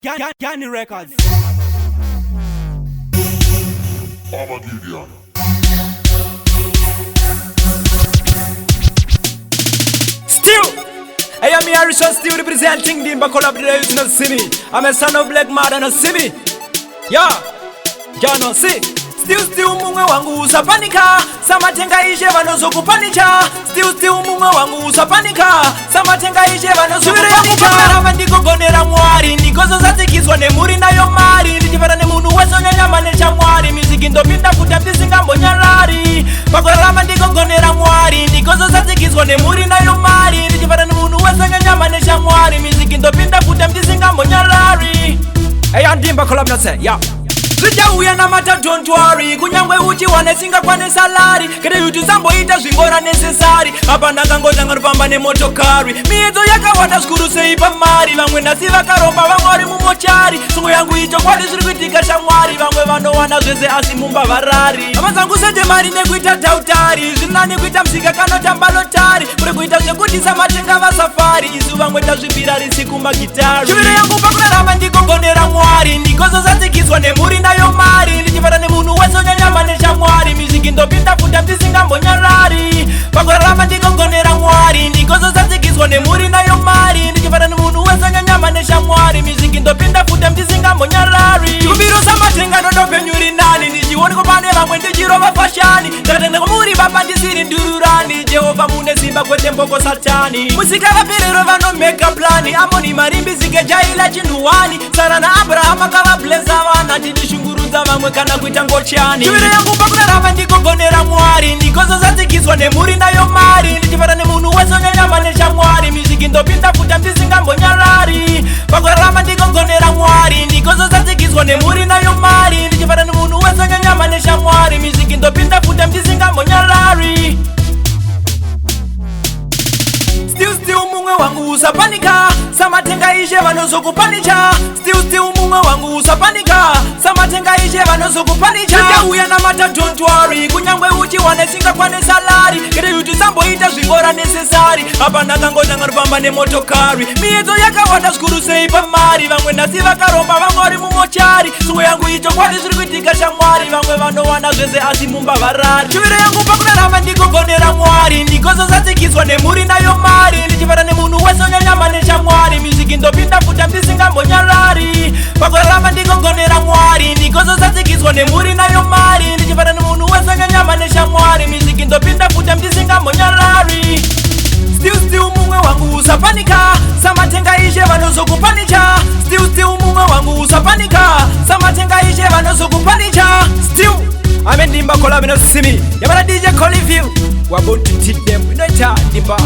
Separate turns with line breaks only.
Gani Records.
Armageddon.
Still, I am Harrison, still representing Dimba collaboration in the city. I'm a son of Black Mad in the city. Yeah, Jano, see. Still munga wangu usapanika. Sama tenga ishe vanozo kupanika. Still munga wangu usapanika. Sama tenga ishe vanozo kupanika. Rama ndiko gonera mwari. Ndikozo zatikizwa ne muri na yo mari. Ndijivara ne munu wezo nyama ne chamwari. Miziki ndo pinda kuta mtisinga mbonyalari. Pako rama ndiko gonera mwari. Ndikozo zatikizwa ne muri na yo mari. Ndijivara ne munu wezo nyama ne chamwari. Miziki ndo pinda kuta mtisinga mbonyalari. Hey, I'm Dimba collab na say, yeah. Zija uya na mata don't worry. Kunyangwe uchi wanesinga kwa ne salari. Kede yutu zambo ita zwingora necessary. Hapa nakangoja ngarupamba ne motokari. Miezo yaka wata skuru seipa mari. Vangwe nasiva karomba vangwari mumochari. Sungu yangu icho kwa disirikuitika shamwari. Vangwe vano wana zweze asimumba varari. Amazangu sete mari ne kuita tautari. Zinani kuita msika kano tambalotari. Kure kuita zekutisa matenga va safari. Isu vangwe tazvipirari sikumba gitari. Chivire yangu pakuna rama ndiko gonera mwari. Ndikozo zatikizwa ne muri na yo mari. Ndijivara ne munu wezo nyama ne chamwari. Miziki ndo pinda futa mtisinga mbonyalari. Pakuna rama ndiko gonera mwari. Ndikozo zatikizwa ne muri na yo mari. Ndijivara ne munu wezo nyama ne chamwari. Miziki ndo pinda futa mtisinga mbonyalari. Chikubiro samatenga ndo penyuri nani. Ndijiwoni kopane vamwe ndijiro vafashani. Takatende kumuri baba ndisiri ndururani. Jehova mune simba kwete mboko satani. Musika vapirero vano meka plani. Amoni marimbi zike jaila chinduwani. Sarana Abrahama kava bleza wana. Tidishunguruza vamwe kana kuita ngochani. Chivire yangu pakuna rama ndiko gonera mwari. Ndikozo zatikizwa ne muri na yo mari. Ndijivara ne munu wezo nyama ne chamwari. Miziki ndo pinda futa mtisinga mbonyalari. Pakuna rama ndiko gonera mwari. Ndikozo zatikizwa ne muri na yo mari. Ndijivara ne munu wezo nyama ne chamwari. Miziki ndo pinda futa mtisinga mbonyalari. Still mungwe wangu usapanika. Sama tenga ishe vanozo kupanika. Still mungwe wangu usapanika. Sama tenga ishe vanozo kupanika. Zija uya na mata don't worry. Kunyangwe uchi wanesinga kwa ne salari. Kede yutu zambo ita zwingora necessary. Hapa nakangoja ngarupamba ne motokari. Miezo yaka wata skuru seipa mari. Vangwe nasiva karomba vangwari mumochari. Sungu yangu icho kwa disirikuitika shamwari. Vangwe vano wana zweze asimumba varari. Chivire yangu pakuna rama ndiko gonera mwari. Ndikozo zatikizwa ne muri na yo mari. Ndijivara ne munu wezo nyama ne chamwari. Miziki ndo pinda futa mtisinga mbonyalari. Pakuna rama ndiko gonera mwari. Ndikozo zatikizwa ne muri na yo mari. Ndijivara ne munu wezo nyama ne chamwari. Miziki ndo pinda futa mtisinga mbonyalari. Still mungwe wangu usapanika. Sama tenga ishe vanozo kupanika. Still mungwe wangu usapanika. Sama tenga ishe vanozo kupanika. Still I'm in Dimba collab in the city. Yamana DJ calling you. We're about to teach them. We know it's Dimba.